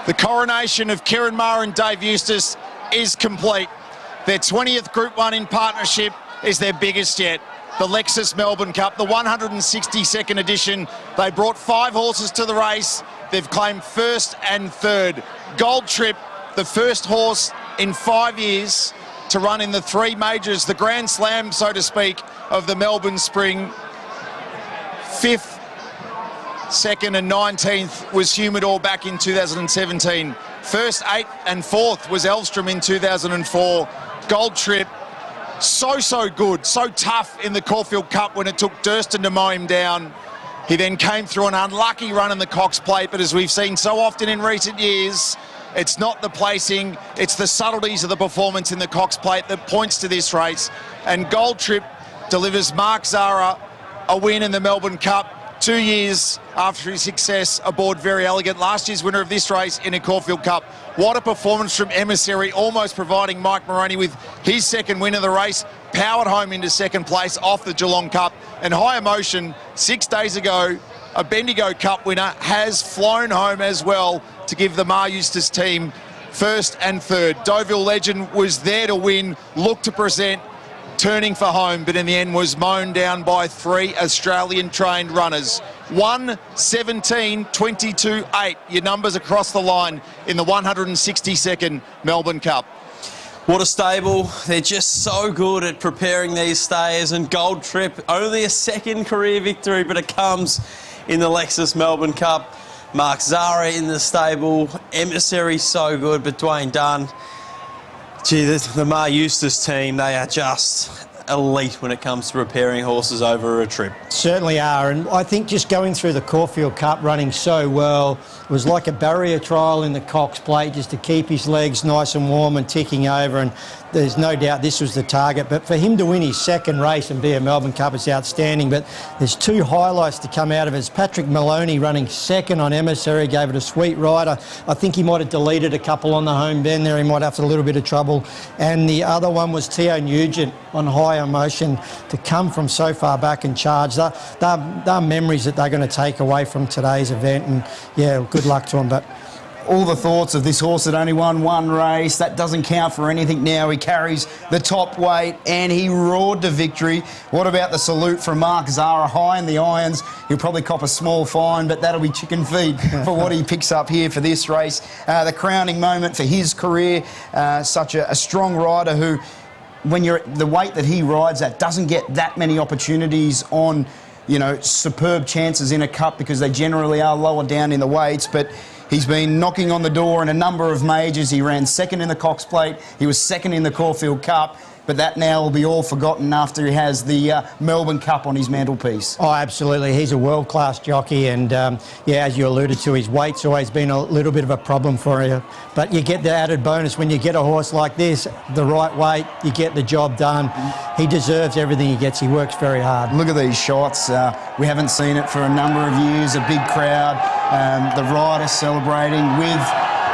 The coronation of Kieran Maher and Dave Eustace is complete. Their 20th Group 1 in partnership is their biggest yet. The Lexus Melbourne Cup, the 162nd edition. They brought 5 horses to the race. They've claimed first and third. Gold Trip, the first horse in 5 years to run in the 3 majors, the Grand Slam, so to speak, of the Melbourne Spring. 5th, 2nd and 19th was Humidor back in 2017. First, 8th and 4th was Elvstrom in 2004. Gold Trip, so good, so tough in the Caulfield Cup when it took Durston to mow him down. He then came through an unlucky run in the Cox Plate, but as we've seen so often in recent years, it's not the placing, it's the subtleties of the performance in the Cox Plate that points to this race. And Gold Trip delivers Mark Zahra a win in the Melbourne Cup 2 years after his success aboard Very Elegant, last year's winner of this race in a Caulfield Cup. What a performance from Emissary, almost providing Mike Moroney with his second win of the race, powered home into second place off the Geelong Cup. And Higher Motion, 6 days ago, a Bendigo Cup winner, has flown home as well to give the Mar Eustace team first and third. Deauville Legend was there to win, looked to present, turning for home, but in the end was mown down by 3 Australian-trained runners. 1:17.22.8, your numbers across the line in the 162nd Melbourne Cup. What a stable. They're just so good at preparing these stayers, and Gold Trip, only a second career victory, but it comes in the Lexus Melbourne Cup. Mark Zahra in the stable. Emissary so good, but Dwayne Dunn, gee, the Mar Eustace team, they are just elite when it comes to preparing horses over a trip. Certainly are, and I think just going through the Caulfield Cup running so well was like a barrier trial in the Cox Plate, just to keep his legs nice and warm and ticking over, and there's no doubt this was the target. But for him to win his second race and be a Melbourne Cup is outstanding. But there's two highlights to come out of it. It's Patrick Maloney running second on Emissary, gave it a sweet ride. I think he might have deleted a couple on the home bend there. He might have a little bit of trouble. And the other one was Theo Nugent on High Emotion, to come from so far back and charge. They're memories that they're going to take away from today's event, and yeah, good luck to them. But all the thoughts of this horse that only won one race, that doesn't count for anything now. He carries the top weight and he roared to victory. What about the salute from Mark Zahra, high in the irons? He'll probably cop a small fine, but that'll be chicken feed for what he picks up here for this race. The crowning moment for his career, such a strong rider who, when you're at the weight that he rides at, doesn't get that many opportunities on, you know, superb chances in a cup, because they generally are lower down in the weights. But he's been knocking on the door in a number of majors. He ran second in the Cox Plate. He was second in the Caulfield Cup. But that now will be all forgotten after he has the Melbourne Cup on his mantelpiece. Oh, absolutely. He's a world-class jockey, and yeah, as you alluded to, his weight's always been a little bit of a problem for you. But you get the added bonus when you get a horse like this, the right weight, you get the job done. He deserves everything he gets. He works very hard. Look at these shots. We haven't seen it for a number of years. A big crowd, the riders celebrating with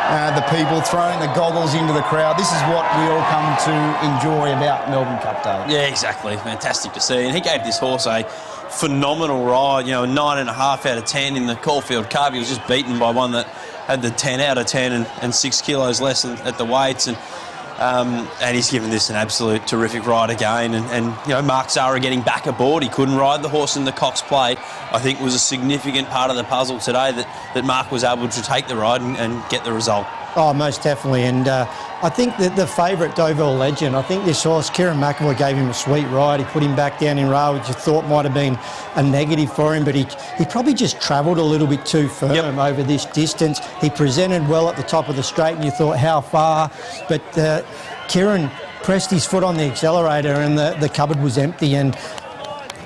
the people, throwing the goggles into the crowd. This is what we all come to enjoy about Melbourne Cup Day. Yeah, exactly. Fantastic to see. And he gave this horse a phenomenal ride, you know, 9.5 out of 10 in the Caulfield Cup. He was just beaten by one that had the 10 out of 10 and 6 kilos less at the weights. And he's given this an absolute terrific ride again. And you know, Mark Zahra getting back aboard. He couldn't ride the horse in the Cox Plate. I think was a significant part of the puzzle today, that Mark was able to take the ride and get the result. Oh, most definitely. And I think that the favourite, Deauville Legend, I think this horse, Kieran McEvoy, gave him a sweet ride. He put him back down in rail, which you thought might have been a negative for him, but he probably just travelled a little bit too firm over this distance. He presented well at the top of the straight, and you thought, how far? But Kieran pressed his foot on the accelerator, and the cupboard was empty, and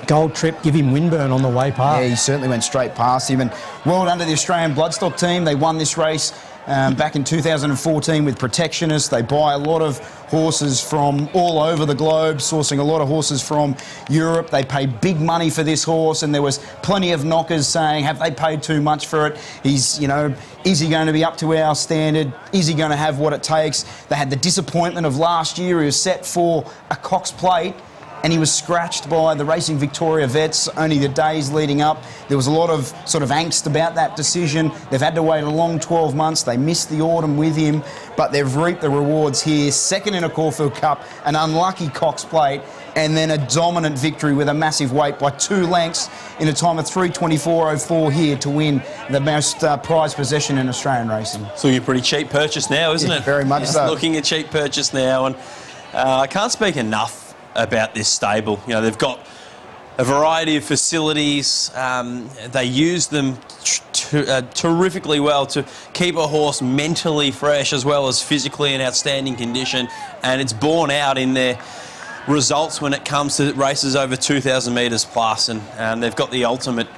Gold Trip give him windburn on the way past. Yeah, he certainly went straight past him. And well done to the Australian Bloodstock team. They won this race back in 2014 with Protectionist. They buy a lot of horses from all over the globe, sourcing a lot of horses from Europe. They pay big money for this horse, and there was plenty of knockers saying, have they paid too much for it? He's, you know, is he going to be up to our standard? Is he going to have what it takes? They had the disappointment of last year. He was set for a Cox Plate, and he was scratched by the Racing Victoria vets only the days leading up. There was a lot of sort of angst about that decision. They've had to wait a long 12 months. They missed the autumn with him, but they've reaped the rewards here. Second in a Caulfield Cup, an unlucky Cox Plate, and then a dominant victory with a massive weight by 2 lengths in a time of 3:24.04 here to win the most prized possession in Australian racing. It's looking a pretty cheap purchase now, isn't it? Very much so. Looking a cheap purchase now, and I can't speak enough about this stable. You know, they've got a variety of facilities. They use them terrifically well to keep a horse mentally fresh as well as physically in outstanding condition, and it's borne out in their results when it comes to races over 2,000 metres plus, and they've got the ultimate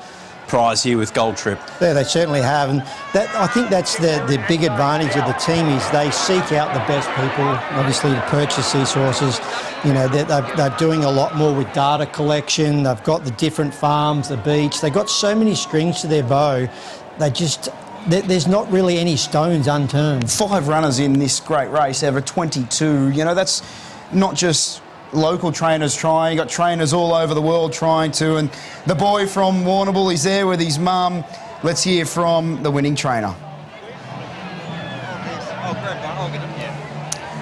prize here with Gold Trip. Yeah, they certainly have, and I think that's the big advantage of the team, is they seek out the best people, obviously, to purchase these horses. You know, they're doing a lot more with data collection. They've got the different farms, the beach. They've got so many strings to their bow. There's not really any stones unturned. 5 runners in this great race out of 22. You know, that's not just local trainers trying. You got trainers all over the world trying to, and the boy from Warrnambool, he's there with his mum. Let's hear from the winning trainer.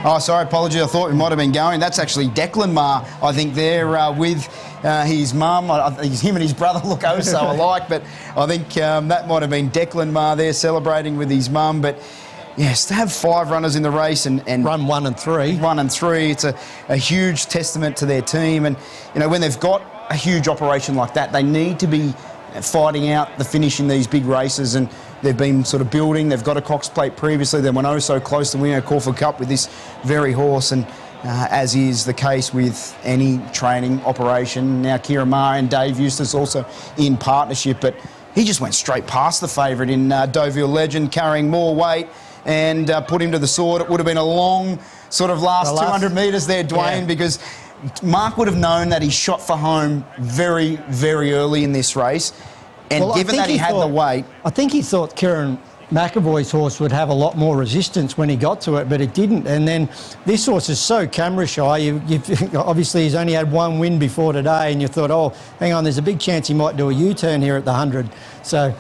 Oh, sorry, apology. I thought we might have been going. That's actually Declan Ma, I think, there with his mum. Him and his brother look oh so alike, but I think that might have been Declan Ma there celebrating with his mum. But yes, to have 5 runners in the race and run 1 and 3. 1 and 3, it's a huge testament to their team. And, you know, when they've got a huge operation like that, they need to be fighting out the finish in these big races, and they've been sort of building. They've got a Cox Plate previously. They went oh so close to winning a Caulfield Cup with this very horse, and as is the case with any training operation. Now Kieran Maher and Dave Eustace also in partnership, but he just went straight past the favourite in Deauville Legend, carrying more weight and put him to the sword. It would have been a long sort of last 200 metres there, Dwayne, because Mark would have known that he shot for home very, very early in this race. And given that he had the weight... I think he thought Kieran McAvoy's horse would have a lot more resistance when he got to it, but it didn't. And then this horse is so camera shy. Obviously, he's only had one win before today, and you thought, oh, hang on, there's a big chance he might do a U-turn here at the 100. So,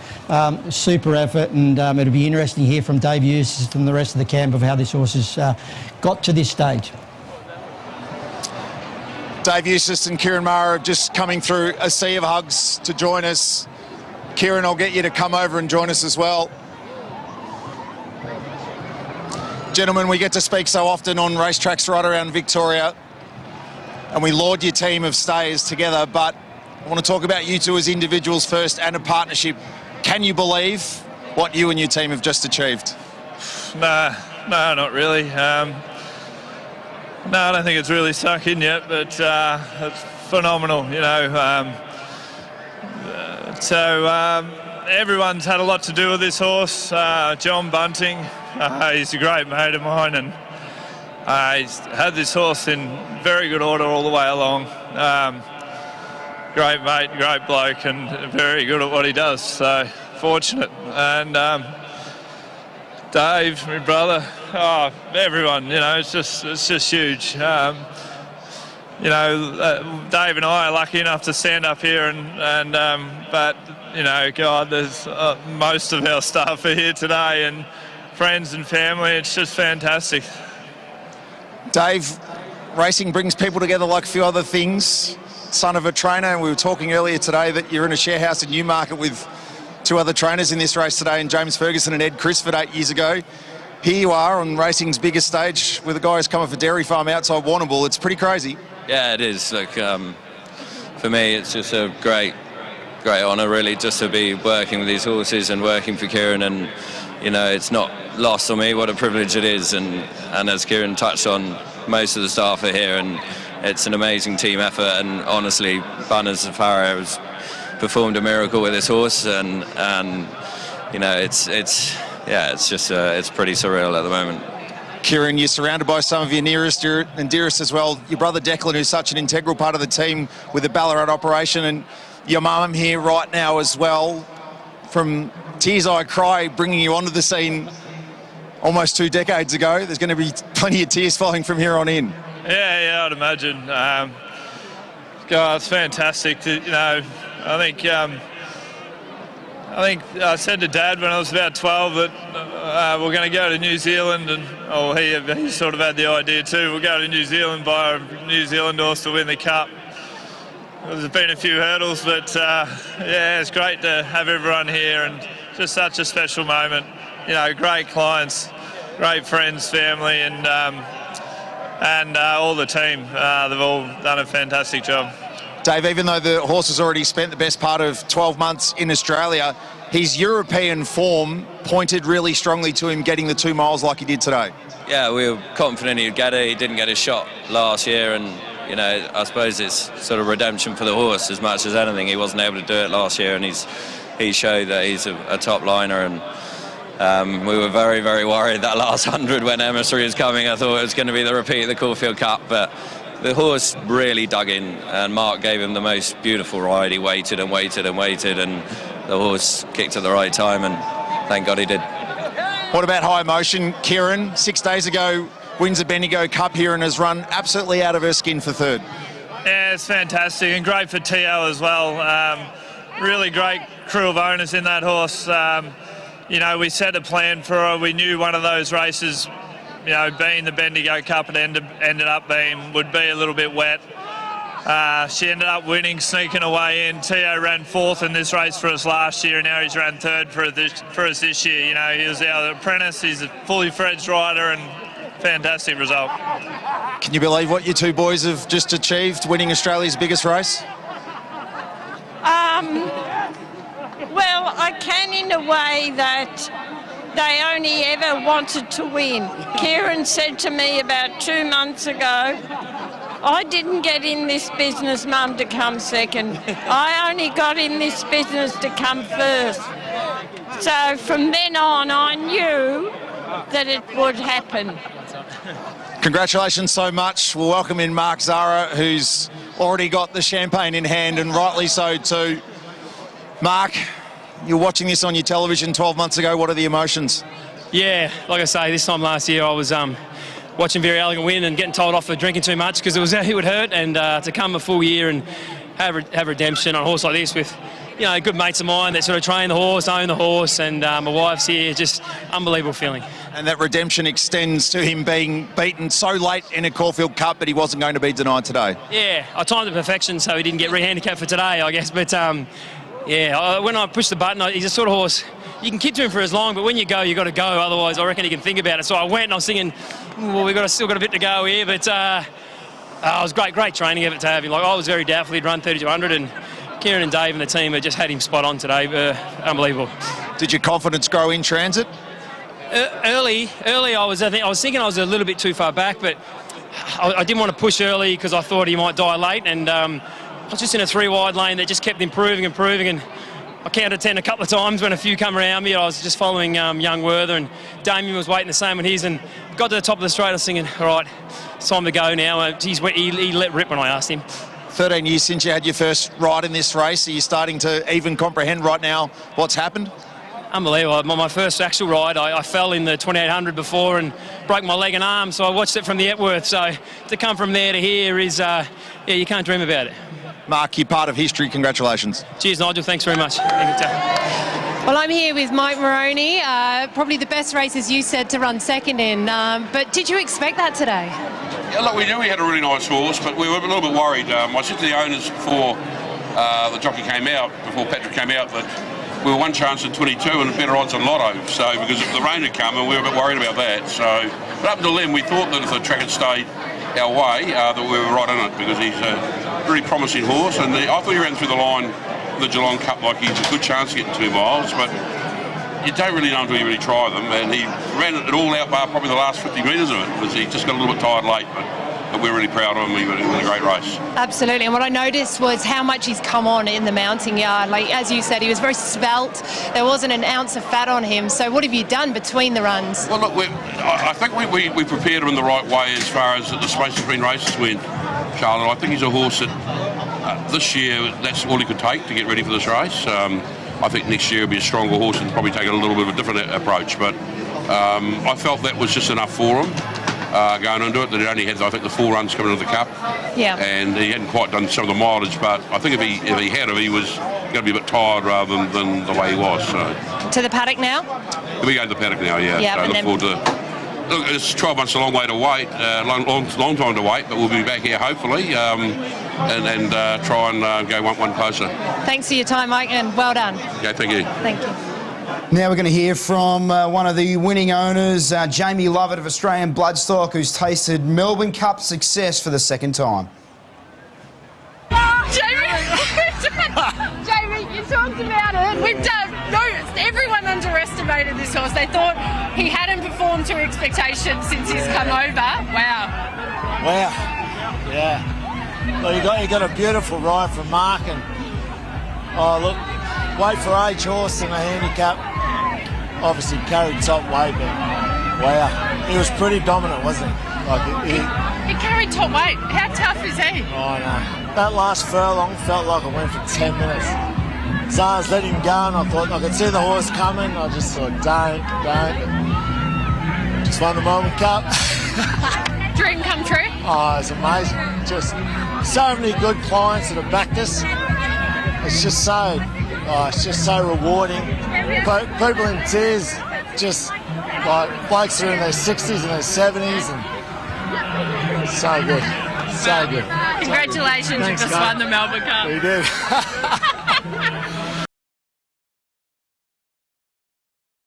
super effort, and it'll be interesting to hear from Dave Eustace and the rest of the camp of how this horse has got to this stage. Dave Eustace and Kieran Maher just coming through a sea of hugs to join us. Kieran, I'll get you to come over and join us as well. Gentlemen, we get to speak so often on racetracks right around Victoria, and we laud your team of stayers together, but I want to talk about you two as individuals first and a partnership. Can you believe what you and your team have just achieved? No, not really. No, I don't think it's really sunk in yet, but it's phenomenal, you know. Everyone's had a lot to do with this horse. John Bunting, he's a great mate of mine, and he's had this horse in very good order all the way along. Great mate, great bloke, and very good at what he does, so fortunate. And Dave, my brother, everyone, you know, it's just huge. You know, Dave and I are lucky enough to stand up here, but you know, God, there's most of our staff are here today, and friends and family. It's just fantastic. Dave, racing brings people together like a few other things. Son of a trainer, and we were talking earlier today that you're in a share house in Newmarket with two other trainers in this race today, and James Ferguson and Ed Crisford 8 years ago. Here you are on racing's biggest stage with a guy who's come off a dairy farm outside Warrnambool. It's pretty crazy. Yeah, it is. Like, for me, it's just a great honour, really, just to be working with these horses and working for Kieran. And you know, it's not lost on me what a privilege it is. And as Kieran touched on, most of the staff are here, and it's an amazing team effort. And honestly, Banners Safari has performed a miracle with this horse, and you know, it's just it's pretty surreal at the moment. Kieran, you're surrounded by some of your nearest and dearest as well. Your brother Declan, who's such an integral part of the team with the Ballarat operation, and your mum here right now as well. From Tears I Cry, bringing you onto the scene almost 2 decades ago. There's going to be plenty of tears flowing from here on in. Yeah, I'd imagine. God, it's fantastic. You know, I think I said to Dad when I was about 12 that we're going to go to New Zealand, and he sort of had the idea too. We'll go to New Zealand, buy a New Zealand horse to win the Cup. There's been a few hurdles, but yeah, it's great to have everyone here, and just such a special moment. You know, great clients, great friends, family, and all the team. They've all done a fantastic job. Dave, even though the horse has already spent the best part of 12 months in Australia, his European form pointed really strongly to him getting the 2 miles like he did today. Yeah, we were confident he'd get it. He didn't get a shot last year, and you know, I suppose it's sort of redemption for the horse as much as anything. He wasn't able to do it last year, and he showed that he's a top liner. And we were very, very worried that last 100 when Emissary was coming. I thought it was going to be the repeat of the Caulfield Cup, but the horse really dug in, and Mark gave him the most beautiful ride. He waited and waited and waited, and the horse kicked at the right time, and thank God he did. What about high emotion? Kieran, 6 days ago, wins the Bendigo Cup here and has run absolutely out of her skin for third. Yeah, it's fantastic, and great for Tio as well. Really great crew of owners in that horse. You know, we set a plan for her. We knew one of those races, you know, being the Bendigo Cup, it ended up would be a little bit wet. She ended up winning, sneaking away in. Tio ran 4th in this race for us last year, and now he's ran 3rd for us this year. You know, he was our apprentice. He's a fully fledged rider, and fantastic result. Can you believe what you two boys have just achieved, winning Australia's biggest race? Well, I can in a way that they only ever wanted to win. Kieran said to me about 2 months ago, I didn't get in this business, Mum, to come second. I only got in this business to come first. So from then on, I knew that it would happen. Congratulations so much. We'll welcome in Mark Zara, who's already got the champagne in hand, and rightly so too. Mark, you're watching this on your television 12 months ago. What are the emotions? Yeah, like I say, this time last year I was watching Very Elegant win and getting told off for drinking too much because it would hurt, and to come a full year and have redemption on a horse like this with, you know, good mates of mine that sort of train the horse, own the horse, and my wife's here, just unbelievable feeling. And that redemption extends to him being beaten so late in a Caulfield Cup, but he wasn't going to be denied today. Yeah, I timed it to perfection so he didn't get re-handicapped for today, I guess. But yeah, when I pushed the button, he's a sort of horse, you can keep to him for as long, but when you go, you got to go. Otherwise, I reckon he can think about it. So I went and I was thinking, well, we've still got a bit to go here, but it was great training effort to have him. Like, I was very doubtful he'd run 3200, and Kieran and Dave and the team have just had him spot on today. Unbelievable. Did your confidence grow in transit? Early, I was thinking I was a little bit too far back, but I didn't want to push early because I thought he might die late, and I was just in a 3-wide lane that just kept improving, and I counted 10 a couple of times when a few come around me. I was just following young Werther, and Damien was waiting the same on his, and got to the top of the straight. I was thinking, all right, it's time to go now. He let rip when I asked him. 13 years since you had your first ride in this race. Are you starting to even comprehend right now what's happened? Unbelievable. My first actual ride, I fell in the 2800 before and broke my leg and arm, so I watched it from the Epworth. So to come from there to here is, yeah, you can't dream about it. Mark, you're part of history. Congratulations. Cheers, Nigel. Thanks very much. Well, I'm here with Mike Moroney, probably the best race, as you said, to run second in. But did you expect that today? Yeah, look, we knew we had a really nice horse, but we were a little bit worried. I said to the owners before the jockey came out, before Patrick came out, that we were one chance at 22 and better odds on Lotto. So because the rain had come and we were a bit worried about that. So, but up until then, we thought that if the track had stayed our way, that we were right in it, because he's a really promising horse. And I thought he ran through the line the Geelong Cup like he's a good chance of getting 2 miles, but you don't really know until you really try them. And he ran it all out bar probably the last 50 metres of it, because he just got a little bit tired late. But we're really proud of him. He was a great race. Absolutely. And what I noticed was how much he's come on in the mounting yard. Like, as you said, he was very svelte. There wasn't an ounce of fat on him. So what have you done between the runs? Well, look, I think we prepared him in the right way as far as the space between races went, Charlotte. I think he's a horse that this year, that's all he could take to get ready for this race. I think next year he'll be a stronger horse and probably take a little bit of a different approach. But I felt that was just enough for him. Going into it, that he only had, I think, the 4 runs coming into the Cup. Yeah. And he hadn't quite done some of the mileage, but I think if he had, he was going to be a bit tired rather than the way he was. So. To the paddock now? We go to the paddock now, yeah. Yeah. So look forward to. Look, it's 12 months, a long way to wait, long time to wait, but we'll be back here hopefully, and try and go one closer. Thanks for your time, Mike, and well done. Okay, thank you. Thank you. Now we're going to hear from one of the winning owners, Jamie Lovett of Australian Bloodstock, who's tasted Melbourne Cup success for the second time. Jamie, you talked about it. We've done. No, everyone underestimated this horse. They thought he hadn't performed to expectations since he's come over. Wow. Yeah. Well, you got a beautiful ride from Mark, and look, weight for age horse in a handicap. Obviously carried top weight, but wow, he was pretty dominant, wasn't he? Like he carried top weight. How tough is he? Oh no, that last furlong felt like it went for 10 minutes. So I was letting him go, and I thought I could see the horse coming. I just thought, don't. Just won the Melbourne Cup. Dream come true. Oh, it's amazing. Just so many good clients that have backed us. It's just so rewarding. People in tears, just like blokes are in their 60s and their 70s, and so good. Congratulations, you just won the Melbourne Cup. We did.